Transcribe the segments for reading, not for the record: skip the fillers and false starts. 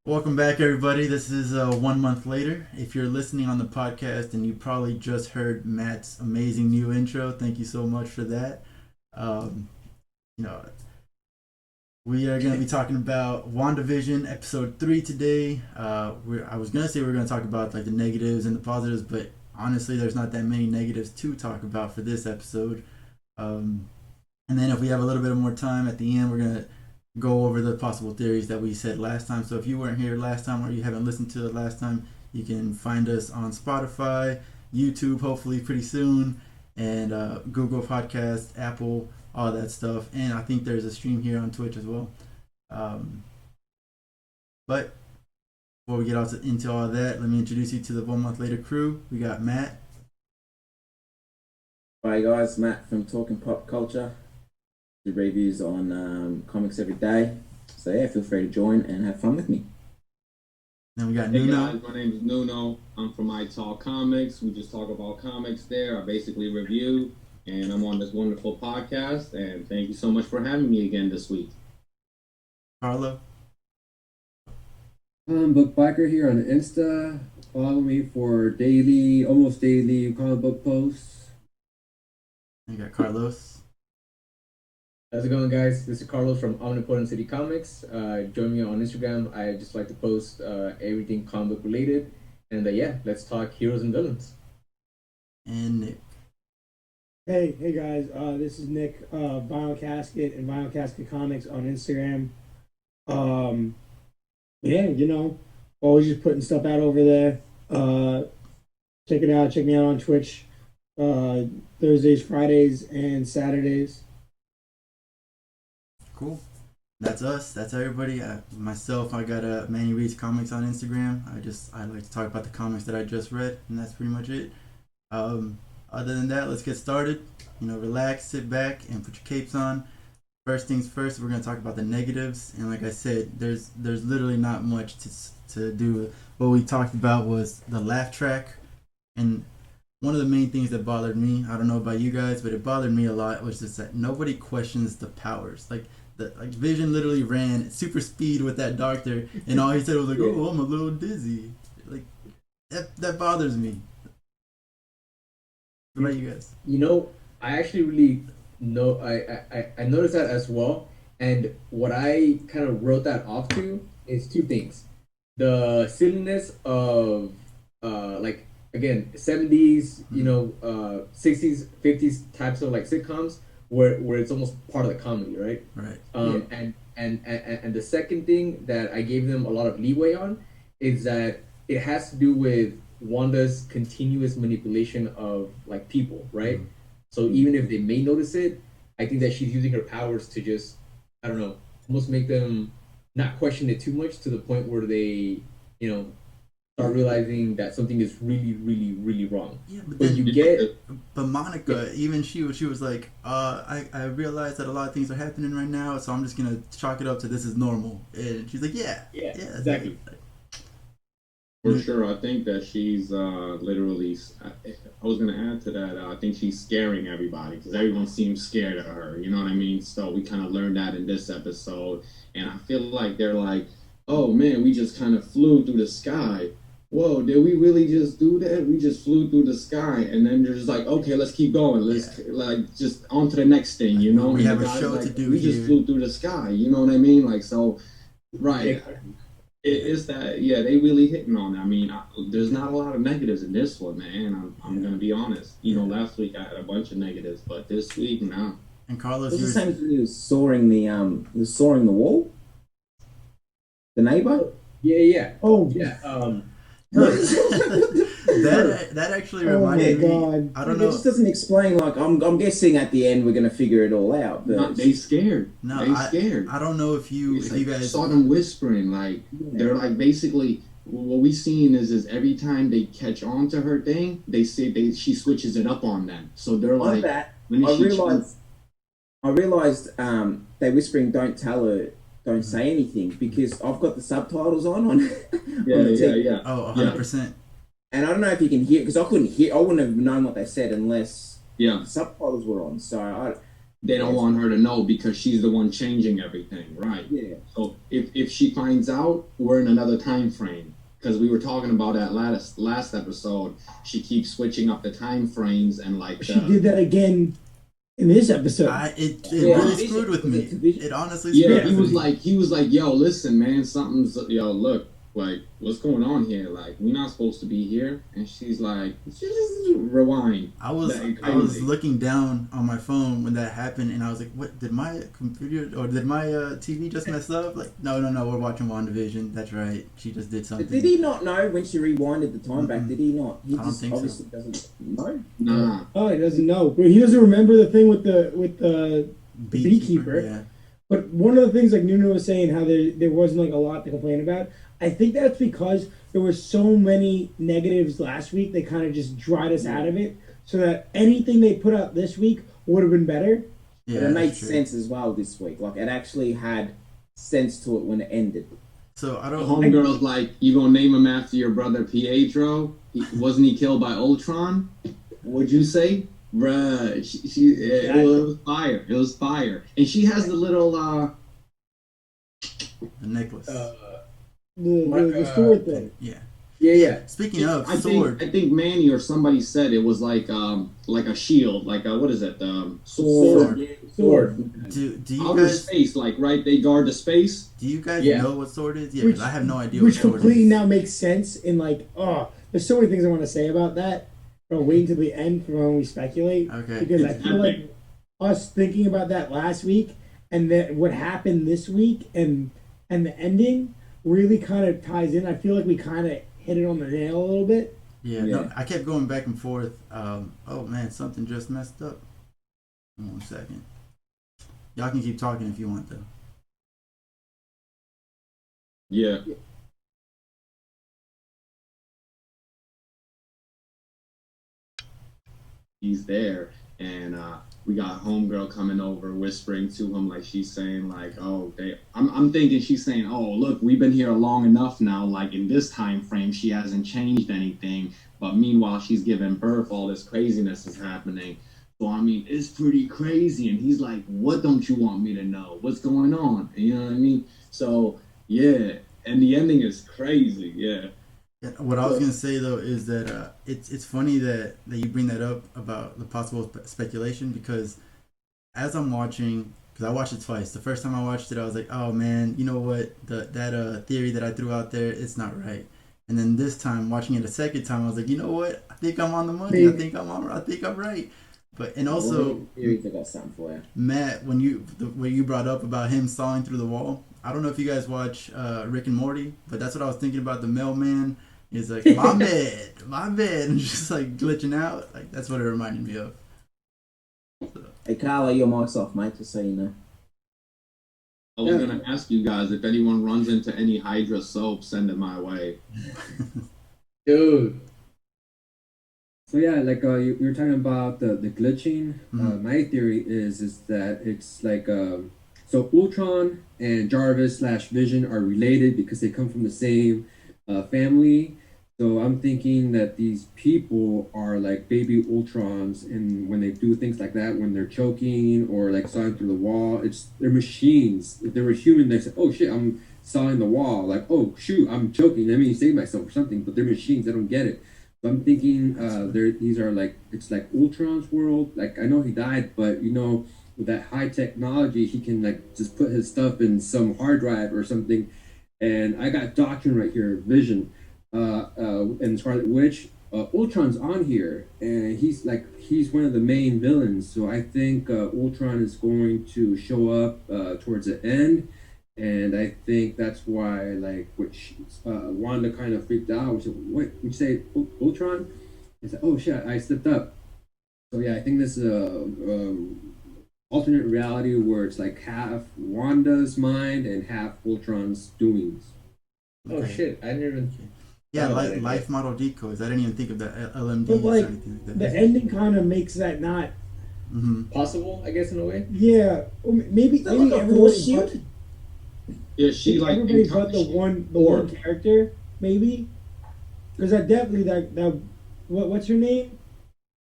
Welcome back, everybody. This is 1 month later. If you're listening on the podcast and you probably just heard Matt's amazing new intro, thank you so much for that. Um, you know, we are going to be talking about WandaVision episode 3 today. I was going to say we are going to talk about like the negatives and the positives, but honestly, there's not that many negatives to talk about for this episode. And then if we have a little bit more time at the end, we're going to go over the possible theories that we said last time. So if you weren't here last time or you haven't listened to it last time, you can find us on Spotify, YouTube, hopefully pretty soon, and Google Podcast, Apple, all that stuff. And I think there's a stream here on Twitch as well. But before we get into all that, let me introduce you to the 1 month later crew. We got Matt. Hi guys, Matt from Talking Pop Culture. Do reviews on comics every day. So yeah, feel free to join and have fun with me. Then we got Hey Nuno. guys, my name is Nuno. I'm from I Talk Comics. We just talk about comics there. I basically review, and I'm on this wonderful podcast. And thank you so much for having me again this week. Carlo. Book Biker here on Insta. Follow me for almost daily comic book posts. And you got Carlos. How's it going, guys? This is Carlos from Omnipotent City Comics. Join me on Instagram. I just like to post everything comic book related. And yeah, let's talk heroes and villains. And Nick. Hey guys, this is Nick, Vinyl Casket and Vinyl Casket Comics on Instagram. Always just putting stuff out over there. Check it out. Check me out on Twitch. Thursdays, Fridays, and Saturdays. Cool. That's us. That's everybody. Myself, I got Manny Reads Comics on Instagram. I like to talk about the comics that I just read, and that's pretty much it. Other than that, let's get started. Relax, sit back, and put your capes on. First things first, we're gonna talk about the negatives, and like I said, there's literally not much to do. What we talked about was the laugh track, and one of the main things that bothered me, I don't know about you guys, but it bothered me a lot, was just that nobody questions the powers. Like Vision literally ran at super speed with that doctor, and all he said was like, "Oh, I'm a little dizzy." Like that bothers me. What about you guys? I actually really know I noticed that as well. And what I kind of wrote that off to is two things: the silliness of like again 70s, 60s, 50s types of like sitcoms where it's almost part of the comedy, right? Right. And the second thing that I gave them a lot of leeway on is that it has to do with Wanda's continuous manipulation of like people, right? Mm-hmm. So even if they may notice it, I think that she's using her powers to just, I don't know, almost make them not question it too much to the point where they, start realizing that something is really, really, really wrong. Yeah, but Monica, even she was like, I realize that a lot of things are happening right now, so I'm just gonna chalk it up to this is normal. And she's like, yeah, exactly. For sure, I think that she's literally. I was gonna add to that. I think she's scaring everybody because everyone seems scared of her. You know what I mean? So we kind of learned that in this episode, and I feel like they're like, "Oh man, we just kind of flew through the sky. Whoa, did we really just do that? We just flew through the sky." And then they're just like, "Okay, let's keep going. Let's like just on to the next thing." We have a show like, to do. We here. just flew through the sky. You know what I mean? Like so, right. It's that, they really hitting on it. I mean, there's not a lot of negatives in this one, man. I'm gonna be honest. Last week I had a bunch of negatives, but this week, no. And Carlos, It was the same as when he was soaring the wall. The neighbor. Yeah. Oh Yeah. that actually reminded me. I don't know. It just doesn't explain. Like I'm guessing at the end we're gonna figure it all out. But No, they scared. No, they scared. I don't know if you guys saw them whispering. Like they're like basically what we seen is every time they catch on to her thing, they say she switches it up on them. So they're like, that, I realized they whispering, "Don't tell her, don't say anything," because I've got the subtitles on on the TV. yeah. Oh, 100%. And I don't know if you can hear, because I couldn't hear. I wouldn't have known what they said unless Yeah. the subtitles were on. So they don't want her to know because she's the one changing everything, right? Yeah. So if she finds out, we're in another time frame. Because we were talking about that last episode, she keeps switching up the time frames and like She did that again in this episode. It Yeah. really screwed with Was me. it Division? It honestly yeah, screwed he with was me. like, yo, listen, man, something's look, like, what's going on here? Like, we're not supposed to be here. And she's like, rewind. I was crazy. looking down on my phone when that happened, and I was like, "What? Did my computer or did my TV just mess up?" Like, no, we're watching WandaVision. That's right. She just did something. But did he not know when she rewinded the time back? Did he not? He I don't just think so. obviously doesn't know. Nah. Oh, he doesn't know. But he doesn't remember the thing with the beekeeper. Yeah. But one of the things, like Nuno was saying, how there wasn't like a lot to complain about. I think that's because there were so many negatives last week. They kind of just dried us out of it, so that anything they put out this week would have been better. Yeah, But it made that's true. sense as well this week. Like it actually had sense to it when it ended. So I The don't. homegirl's like, you gonna name him after your brother Pietro? Wasn't he killed by Ultron? What'd you say? Bruh, it was fire. It was fire. And she has the little, The necklace. The sword thing. Yeah. Yeah. Speaking of I sword, think Manny or somebody said it was like a shield, like what is it? Sword. Sword. do you Outer guys space, like right? They guard the space. Yeah. know what sword is? Yeah, 'cause I have no idea Which what sword completely is. now makes sense in like, there's so many things I want to say about that. But I'll wait until the end for when we speculate. Okay. Because I It's feel epic. like us thinking about that last week and then what happened this week and the ending really kind of ties in. I feel like we kind of hit it on the nail a little bit. Yeah, no, I kept going back and forth. Oh man, something just messed up. 1 second. Y'all can keep talking if you want though. Yeah. He's there, and we got homegirl coming over, whispering to him like she's saying like, "Oh, I'm thinking she's saying, oh, look, we've been here long enough now. Like in this time frame, she hasn't changed anything, but meanwhile, she's giving birth. All this craziness is happening. So I mean, it's pretty crazy." And he's like, "What don't you want me to know? What's going on?" And you know what I mean? So yeah, and the ending is crazy. Yeah. Yeah, what I was gonna say though is that it's funny that you bring that up about the possible speculation, because as I'm watching, because I watched it twice. The first time I watched it, I was like, oh man, you know what, that theory that I threw out there, it's not right. And then this time, watching it a second time, I was like, you know what, I think I'm on the money. I think I'm right. But and also, Theories, I got something for you. Matt, when you brought up about him sawing through the wall, I don't know if you guys watch Rick and Morty, but that's what I was thinking about. The mailman is like, my bed, and just like glitching out. Like that's what it reminded me of. So. Hey, Carla, your mic's off, mate. Just so you know. I was gonna ask you guys if anyone runs into any Hydra soap, send it my way. Dude. So yeah, like you were talking about the glitching. Mhm. My theory is that it's like so Ultron and Jarvis / Vision are related because they come from the same family. So I'm thinking that these people are like baby Ultrons, and when they do things like that, when they're choking or like sawing through the wall, they're machines. If they were human, they say, "Oh shit, I'm sawing the wall." Like, "Oh shoot, I'm choking. Let me save myself or something." But they're machines. They don't get it. So I'm thinking these are like, it's like Ultron's world. Like I know he died, but you know, with that high technology, he can like just put his stuff in some hard drive or something. And I got Doctrine right here, Vision, and Scarlet Witch. Ultron's on here, and he's one of the main villains. So I think Ultron is going to show up towards the end, and I think that's why Wanda kind of freaked out. She said, "What? Would you say Ultron?" I said, "Oh shit, I slipped up." So yeah, I think this is a alternate reality where it's like half Wanda's mind and half Ultron's doings. Oh shit! I didn't even. Yeah, Oh, like okay. life model decoys. I didn't even think of that LMDs But, like, or anything like The that. ending kind of makes that not. Mm-hmm. Possible, I guess, in a way. Yeah, maybe Is that like a everybody force but, shield? Yeah, she like everybody but the one character, maybe, because that definitely that what's her name?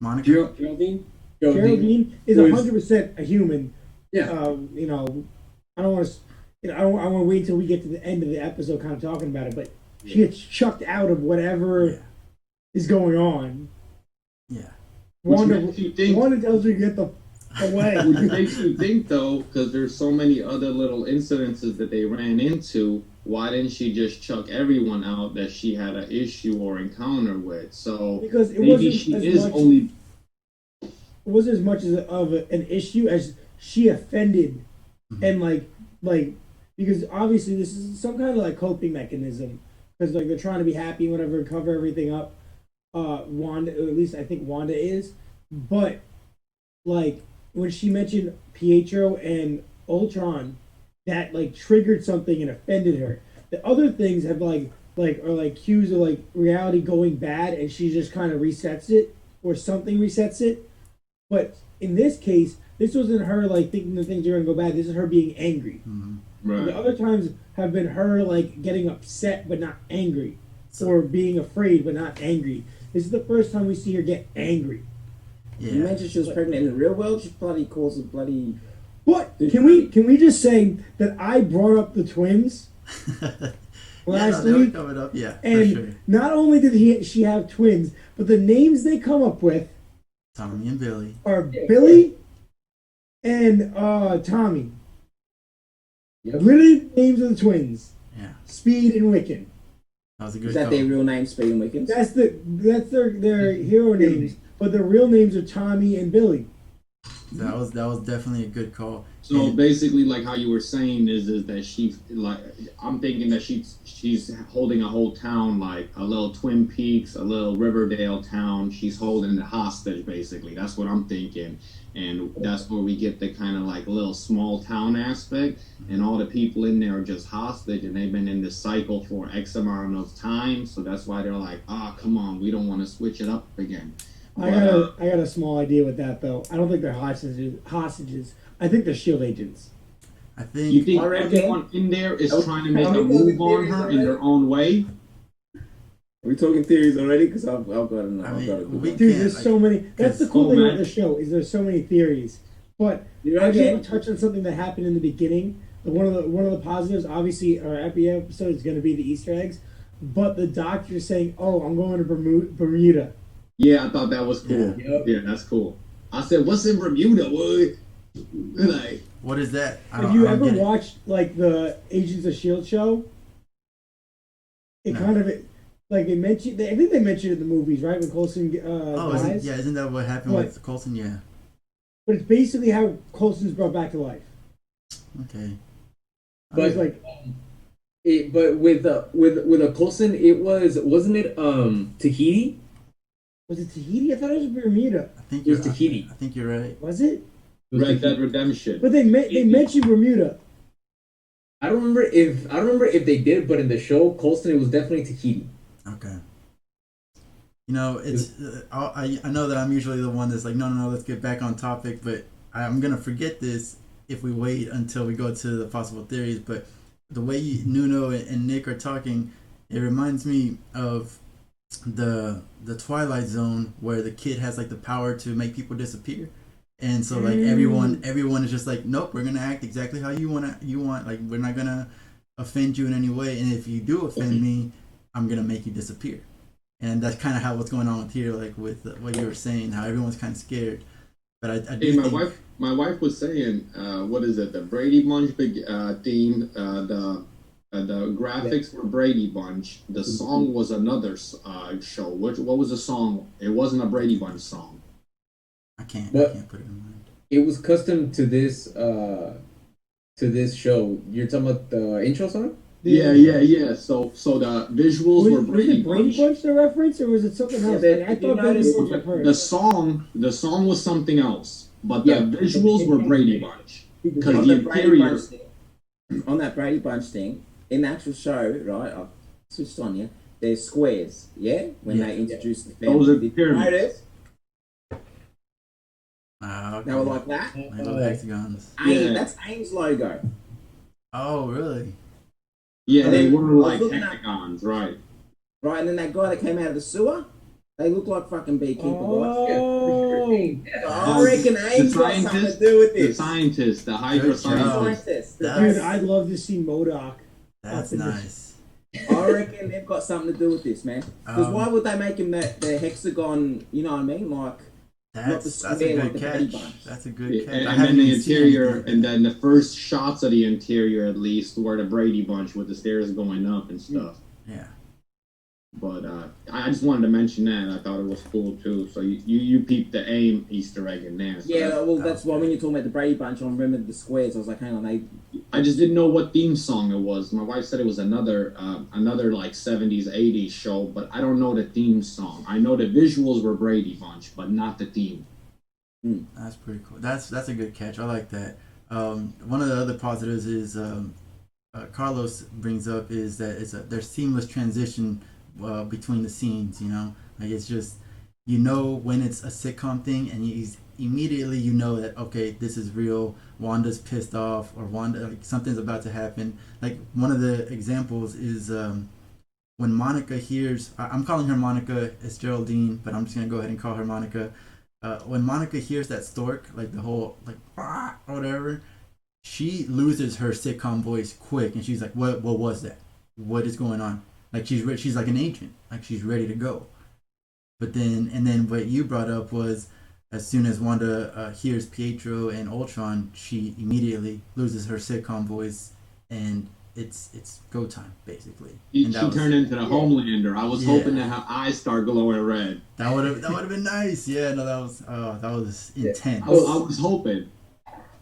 Monica. Geraldine? Geraldine is was- 100% a human. Yeah. You know, I don't want to. You know, I want to wait until we get to the end of the episode, kind of talking about it. But she gets chucked out of whatever Yeah. is going on. Yeah. Which Wanda, makes you think- Wanda tells her to get the away. Which makes you think, though, because there's so many other little incidences that they ran into, why didn't she just chuck everyone out that she had an issue or encounter with? So Because it maybe wasn't she as is much. only. It wasn't as much of an issue as she offended, and like because obviously this is some kind of like coping mechanism because like they're trying to be happy and whatever, cover everything up. Wanda, or at least I think Wanda is, but like when she mentioned Pietro and Ultron, that like triggered something and offended her. The other things have are like cues of like reality going bad, and she just kind of resets it, or something resets it. But in this case, this wasn't her like thinking the things are gonna go bad. This is her being angry. Right. The other times have been her like getting upset but not angry, So- or being afraid but not angry. This is the first time we see her get angry. Yeah. You mentioned she was pregnant in the real world. She bloody caused a bloody. But can we just say that I brought up the twins Yeah, last they were week, coming up. Yeah, and for sure. not only did she have twins, but the names they come up with Tommy and Billy. are Billy and Tommy. Yep. Literally names of the twins. Yeah, Speed and Wiccan. that was a good Is that call. their real name, Speed and Wickens? That's their hero names, but their real names are Tommy and Billy. That was definitely a good call. So And- basically, like how you were saying, is that she like I'm thinking that she's holding a whole town, like a little Twin Peaks, a little Riverdale town. She's holding it hostage, basically. That's what I'm thinking, and that's where we get the kind of like little small town aspect, and all the people in there are just hostage, and they've been in this cycle for X amount of time. So that's why they're like, come on, we don't want to switch it up again. I got a small idea with that though. I don't think they're hostages. I think they're shield agents. I think You think Alright, everyone in there is okay. trying to make Are a we talking move on theories her in already? their own way? Are we talking theories already? Because I've got enough. I I've mean, got a good we one. Dude, can't, there's like- so many. That's the cool Oh, thing man. about the show is there's so many theories. But You I just reckon? want to touch on something that happened in the beginning. One of the positives, obviously, our episode is going to be the Easter eggs. But the doctor saying, "Oh, I'm going to Bermuda." Yeah, I thought that was cool. Yeah. Yeah, that's cool. I said, "What's in Bermuda?" What? Like, what is that? I Have don't- you I don't ever get it. watched like the Agents of Shield show? It No. kind of like they mentioned. I think they mentioned it in the movies, right? When Coulson Oh, dies. isn't that what happened What? with Colson? Yeah. But it's basically how Coulson's brought back to life. Okay. But it's But like but with a Coulson, it wasn't it Tahiti? was it Tahiti? I thought it was Bermuda. I think It was you're. Tahiti. I think you're right. Was it? Red Dead Redemption. But they mentioned Bermuda. I don't remember if they did, but in the show Coulson, it was definitely Tahiti. Okay. You know, it's I know that I'm usually the one that's like, no, let's get back on topic, but I'm gonna forget this if we wait until we go to the possible theories. But the way Nuno and Nick are talking, it reminds me of the Twilight Zone where the kid has like the power to make people disappear. And so like everyone is just like, nope, we're gonna act exactly how you want. Like we're not gonna offend you in any way. And if you do offend me, I'm gonna make you disappear. And that's kind of how what's going on with here, like with what you were saying, how everyone's kind of scared. But I do Hey, think my wife was saying, what is it? The Brady Bunch theme. The graphics were Brady Bunch. The song was another show. What was the song? It wasn't a Brady Bunch song. I can't put it in mind. It was custom to this show. You're talking about the intro song? Yeah. So the visuals were Was Brady it Brady Bunch. Bunch the reference, or was it something else? but Like, I if you thought Brady notice- Bunch at first. The song was something else, but the Yeah. visuals were Brady Bunch. Because on the the Brady interior, Bunch thing, on that Brady Bunch thing, in the actual show, right? I've switched on here. There's squares, yeah. When Yeah. they introduced the family, Those are Did you pyramids. notice? Okay. They were like that. Like little hexagons. Yeah. That's AIM's logo. Oh, really? yeah, And they then were I was like looking at- hexagons, right? Right, and then that guy that came out of the sewer, They look like fucking beekeeper guys. Oh, I reckon AIM's got something to do with The this. scientist, the Hydra Good job. scientist. dude, I'd love to see MODOK. That's nice. I reckon they've got something to do with this, man. Because why would they make him the hexagon? You know what I mean? Like, not the That's a square good like the Brady catch. Bunch. That's a good Yeah, catch. and I then haven't the even seen interior, anything like and that. then the first shots of the interior, at least, were the Brady Bunch with the stairs going up and stuff. Yeah. But I just wanted to mention that. I thought it was cool too. So you peeped the AIM Easter egg in there. So Yeah, well, that's why when you're talking about the Brady Bunch, I remembered the squares. I was like, hang on, I just didn't know what theme song it was. My wife said it was another like 70s 80s show, but I don't know the theme song. I know the visuals were Brady Bunch, but not the theme. That's pretty cool. That's a good catch. I like that. One of the other positives is Carlos brings up is that there's seamless transition between the scenes. You know, like it's just when it's a sitcom thing, and he's immediately that okay, this is real. Wanda's pissed off, or something's about to happen. Like one of the examples is when Monica hears. I'm calling her Monica. It's Geraldine, but I'm just gonna go ahead and call her Monica. When Monica hears that stork, like the whole or whatever, she loses her sitcom voice quick, and she's like, "What was that? What is going on?" Like she's like an agent, like she's ready to go. But then what you brought up was, as soon as Wanda hears Pietro and Ultron, she immediately loses her sitcom voice, and it's go time basically. She turned into the Homelander. I was hoping that her eyes start glowing red. That would have been nice. Yeah, no, that was intense. I was hoping.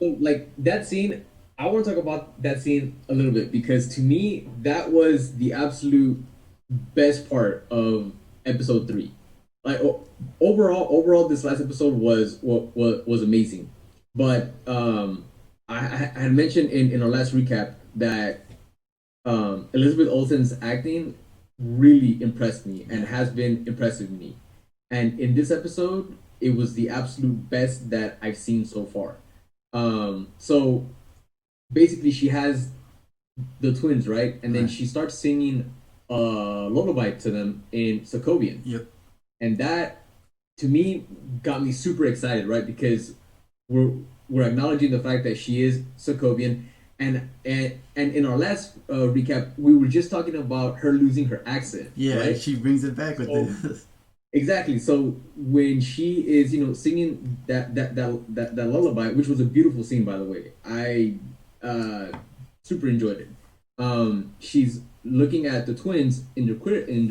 So, like that scene, I want to talk about that scene a little bit because to me that was the absolute best part of episode 3. Like overall, this last episode was amazing. But I had mentioned in our last recap that Elizabeth Olsen's acting really impressed me and has been impressive to me. And in this episode, it was the absolute best that I've seen so far. So basically, she has the twins, right? And then she starts singing a lullaby to them in Sokovian. Yep. And that, to me, got me super excited, right? Because we're acknowledging the fact that she is Sokovian. And in our last recap, we were just talking about her losing her accent. Yeah, right? she brings it back with this. Exactly. So when she is, singing that lullaby, which was a beautiful scene, by the way, I super enjoyed it. She's looking at the twins in the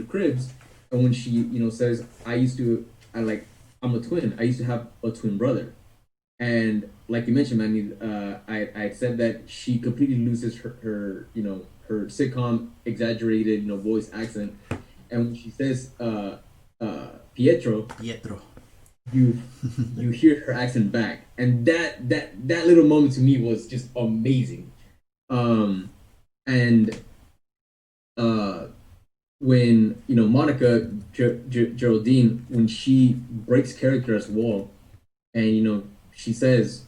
cribs, and when she, says, I'm a twin. I used to have a twin brother, and like you mentioned, Manny, I said that she completely loses her sitcom exaggerated, voice accent, and when she says, Pietro, you hear her accent back, and that little moment to me was just amazing. And when Monica Geraldine, when she breaks character as well, and she says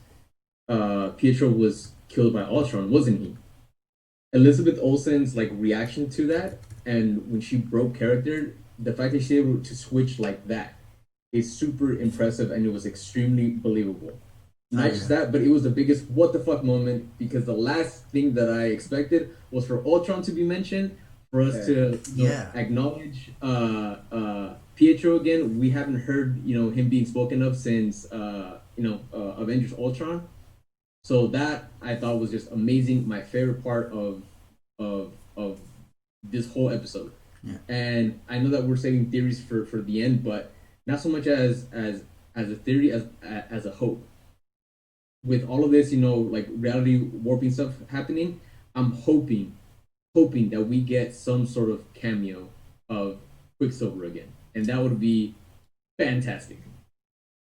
Pietro was killed by Ultron, wasn't he? Elizabeth Olsen's reaction to that, and when she broke character, the fact that she was able to switch like that is super impressive, and it was extremely believable. Not just that, but it was the biggest what the fuck moment, because the last thing that I expected was for Ultron to be mentioned, for us to acknowledge Pietro again. We haven't heard him being spoken of since Avengers Ultron. So that I thought was just amazing. My favorite part of this whole episode. Yeah. And I know that we're saving theories for the end, but not so much as a theory as a hope. With all of this, reality warping stuff happening, I'm hoping that we get some sort of cameo of Quicksilver again, and that would be fantastic.